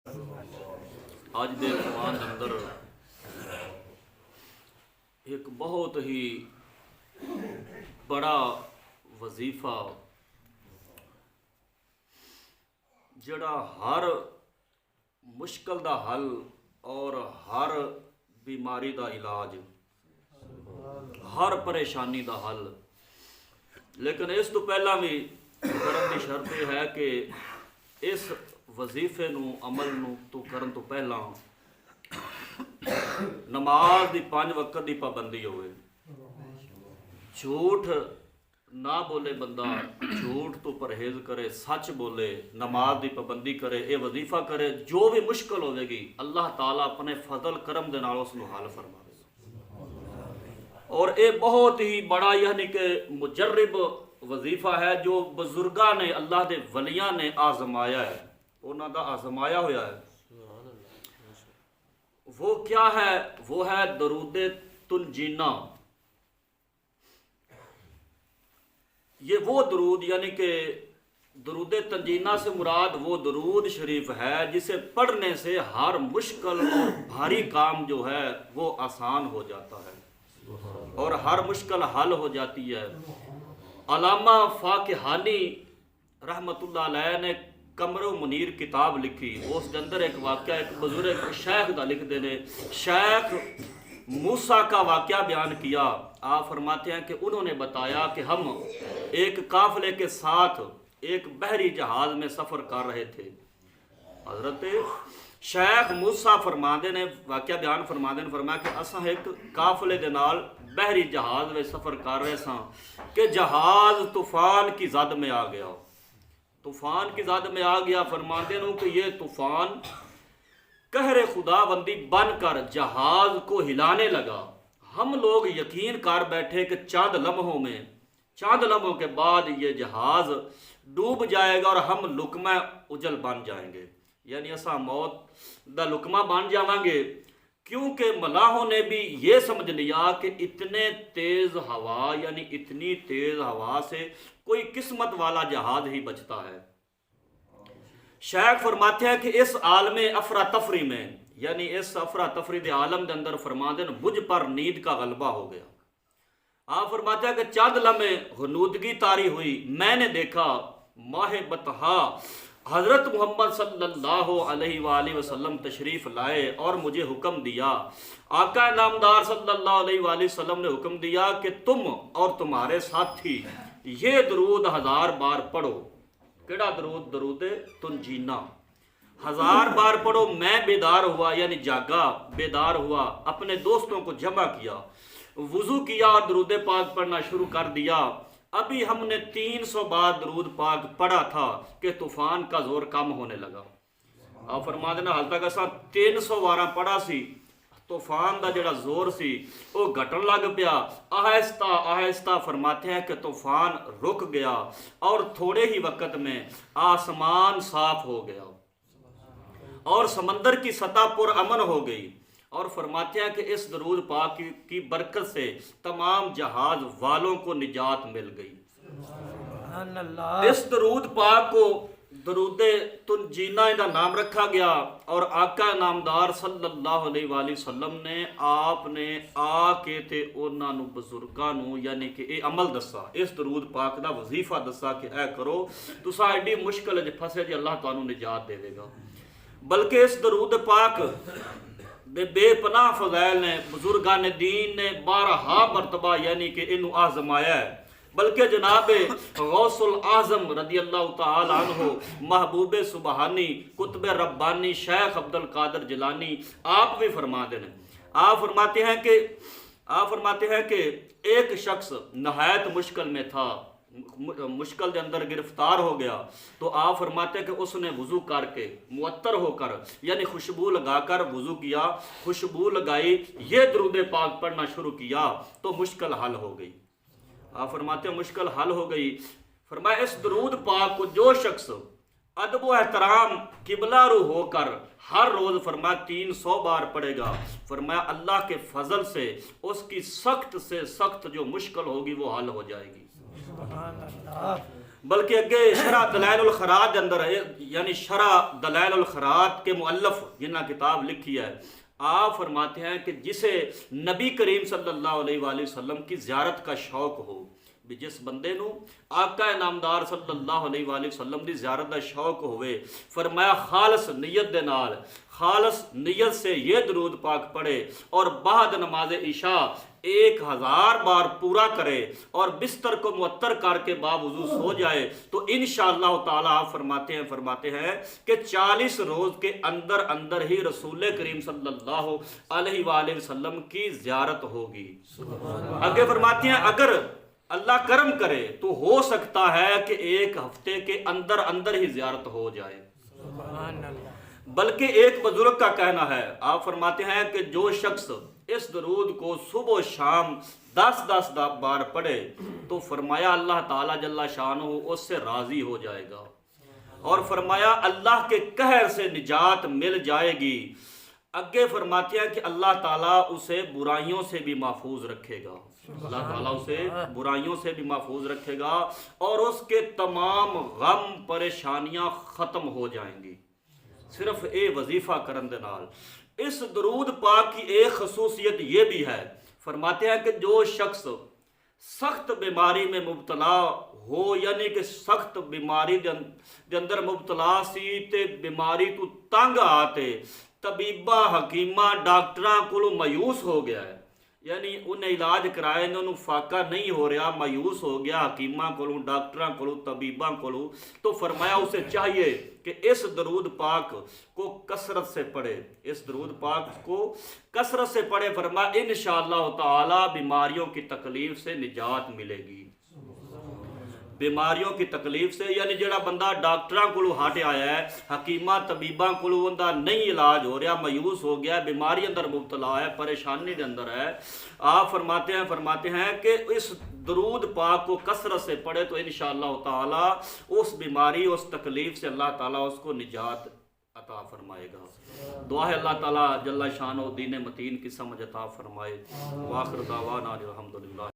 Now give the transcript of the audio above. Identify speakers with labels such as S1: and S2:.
S1: ਅੱਜ ਦੇ ਕੁਰਾਨ ਅੰਦਰ ਇੱਕ ਬਹੁਤ ਹੀ ਬੜਾ ਵਜ਼ੀਫਾ ਜਿਹੜਾ ਹਰ ਮੁਸ਼ਕਲ ਦਾ ਹੱਲ ਔਰ ਹਰ بیماری دا علاج ہر پریشانی دا حل لیکن اس تو پہلا بھی کرن دی شرط یہ ہے کہ اس وظیفے نو عمل نو تو کرن تو پہلا نماز دی 5 وقت دی پابندی ہوئے جھوٹ نہ بولے بندہ جھوٹ تو پرہیز کرے سچ بولے نماز دی پابندی کرے اے وظیفہ کرے جو بھی مشکل ہوئے گی اللہ تعالیٰ اپنے فضل کرم دے نال اس نو حل فرما دے اور اے بہت ہی بڑا یعنی کہ مجرب وظیفہ ہے جو بزرگاں نے اللہ دے ولیاں نے آزمایا ہے انہاں دا آزمایا ہویا ہے وہ کیا ہے وہ ہے درود تنجینہ یہ وہ درود یعنی کہ درود تنجینہ سے مراد وہ درود شریف ہے جسے پڑھنے سے ہر مشکل اور بھاری کام جو ہے وہ آسان ہو جاتا ہے اور ہر مشکل حل ہو جاتی ہے علامہ فاقہانی رحمت اللہ علیہ نے قمر و منیر کتاب لکھی اس کے اندر ایک واقعہ ایک بزرگ شیخ دا لکھ دینے شیخ موسیٰ کا واقعہ بیان کیا آپ فرماتے ہیں کہ انہوں نے بتایا کہ ہم ایک قافلے کے ساتھ ایک بحری جہاز میں سفر کر رہے تھے حضرت شیخ موسیٰ فرماندے نے واقعہ بیان فرماندے نے فرمایا کہ اساں ایک قافلے دے نال بحری جہاز میں سفر کر رہے ساں کہ جہاز طوفان کی زد میں آ گیا طوفان کی زد میں آ گیا فرماندے نے کہ یہ طوفان قہر خدا بندی بن کر جہاز کو ہلانے لگا ہم لوگ یقین کر بیٹھے کہ چند لمحوں کے بعد یہ جہاز ڈوب جائے گا اور ہم لقمہ اجل بن جائیں گے یعنی ایسا موت دا لقمہ بن جاؤں گے کیونکہ ملاحوں نے بھی یہ سمجھ لیا کہ اتنی تیز ہوا سے کوئی قسمت والا جہاز ہی بچتا ہے شیخ فرماتے ہیں کہ اس عالم افراتفری میں یعنی اس افراتفری دے عالم دے اندر فرماتے ہیں مجھ پر نیند کا غلبہ ہو گیا آپ فرماتے ہیں کہ چند لمحے غنودگی طاری ہوئی میں نے دیکھا ماہ بطحا حضرت محمد صلی اللہ علیہ وآلہ وسلم تشریف لائے اور مجھے حکم دیا آقا نامدار صلی اللہ علیہ وآلہ وسلم نے حکم دیا کہ تم اور تمہارے ساتھی یہ درود 1000 بار پڑھو کیڑا درود تنجینہ 1000 بار پڑھو میں بیدار ہوا یعنی جاگا بیدار ہوا اپنے دوستوں کو جمع کیا وضو کیا اور درود پاک پڑھنا شروع کر دیا ابھی ہم نے 300 بار درود پاک پڑھا تھا کہ طوفان کا زور کم ہونے لگا آپ فرما دینا حال تک ایسا 300 بارہ پڑھا سی طوفان دا جڑا زور سی وہ گھٹن لگ پیا آہستہ آہستہ فرماتے ہیں کہ طوفان رک گیا اور تھوڑے ہی وقت میں آسمان صاف ہو گیا اور سمندر کی سطح پر امن ہو گئی اور فرماتے ہیں کہ اس درود پاک کی برکت سے تمام جہاز والوں کو نجات مل گئی اس درود پاک کو درود تنجینہ کا نام رکھا گیا اور آقا نامدار صلی اللہ علیہ وآلہ وسلم نے آپ نے آ کے تے انہاں نو بزرگاں نو یعنی کہ اے عمل دسا اس درود پاک دا وظیفہ دسا کہ اے کرو تساں ایڈی مشکل وچ پھسے جے اللہ تعالیٰ نجات دے دے گا بلکہ اس درود پاک دے بے پناہ فضائل نے بزرگان دین نے 12 مرتبہ یعنی کہ انہوں آزمایا ہے بلکہ جناب غوث الاعظم رضی اللہ تعالی عنہ محبوب سبحانی قطب ربانی شیخ عبد القادر جیلانی آپ بھی فرما دینے آپ فرماتے ہیں کہ ایک شخص نہایت مشکل میں تھا مشکل دے اندر گرفتار ہو گیا تو آپ فرماتے ہیں کہ اس نے وضو کر کے معطر ہو کر یعنی خوشبو لگا کر وضو کیا خوشبو لگائی یہ درود پاک پڑھنا شروع کیا تو مشکل حل ہو گئی آپ فرماتے ہیں مشکل حل ہو گئی فرمایا اس درود پاک کو جو شخص ادب و احترام قبلہ رو ہو کر ہر روز فرمایا 300 بار پڑھے گا فرمایا اللہ کے فضل سے اس کی سخت سے سخت جو مشکل ہوگی وہ حل ہو جائے گی بلکہ اگے شرح دلائل الخیرات دے اندر ہے، یعنی شرح دلائل الخیرات کے مؤلف جنہ کتاب لکھی ہے، آپ فرماتے ہیں کہ جسے نبی کریم صلی اللہ علیہ وآلہ وسلم کی زیارت کا شوق ہو، بھی جس بندے نو آقا نامدار صلی اللہ علیہ وآلہ وسلم دی زیارت دا شوق ہوئے، فرمایا خالص نیت دے نال، خالص نیت سے یہ درود پاک پڑھے اور بعد نماز عشاء 1000 بار پورا کرے اور بستر کو معطر کر کے باوضو سو جائے تو انشاءاللہ تعالی آپ فرماتے ہیں کہ 40 روز کے اندر اندر ہی رسول کریم صلی اللہ علیہ وآلہ وسلم کی زیارت ہوگی۔ آگے فرماتے ہیں اگر اللہ کرم کرے تو ہو سکتا ہے کہ 1 ہفتے کے اندر اندر ہی زیارت ہو جائے۔ بلکہ ایک بزرگ کا کہنا ہے، آپ فرماتے ہیں کہ جو شخص اس درود کو صبح و شام 10 بار پڑھے تو فرمایا اللہ تعالیٰ جل شانہ اس سے راضی ہو جائے گا، اور فرمایا اللہ کے قہر سے نجات مل جائے گی۔ اگے فرماتے ہیں کہ اللہ تعالیٰ اسے برائیوں سے بھی محفوظ رکھے گا، اللہ تعالیٰ اسے برائیوں سے بھی محفوظ رکھے گا اور اس کے تمام غم پریشانیاں ختم ہو جائیں گی صرف اے وظیفہ کرن دے نال۔ اس درود پاک کی ایک خصوصیت یہ بھی ہے، فرماتے ہیں کہ جو شخص سخت بیماری میں مبتلا ہو، یعنی کہ سخت بیماری دے اندر مبتلا سی تے بیماری تو تنگ آتے، طبیبہ حکیمہ ڈاکٹراں کو مایوس ہو گیا ہے، یعنی انہیں علاج کرائے انہوں فاقہ نہیں ہو رہا، مایوس ہو گیا حکیمہ کو ڈاکٹراں کو طبیباں کو، تو فرمایا اسے چاہیے کہ اس درود پاک کو کثرت سے پڑھے، اس درود پاک کو کثرت سے پڑھے، فرمایا انشاءاللہ تعالی بیماریوں کی تکلیف سے نجات ملے گی، بیماریوں کی تکلیف سے، یعنی جڑا بندہ ڈاکٹراں کو ہاٹے آیا ہے، حکیمہ طبیباں کو اندر نہیں علاج ہو رہا، مایوس ہو گیا، بیماری اندر مبتلا ہے، پریشانی دے اندر ہے، آپ فرماتے ہیں کہ اس درود پاک کو کثرت سے پڑھے تو انشاءاللہ تعالی اس بیماری اس تکلیف سے اللہ تعالیٰ اس کو نجات عطا فرمائے گا۔ دعا ہے اللہ تعالیٰ جل شانہ دین متین کی سمجھ عطا فرمائے۔ وآخر دعوانا الحمدللہ۔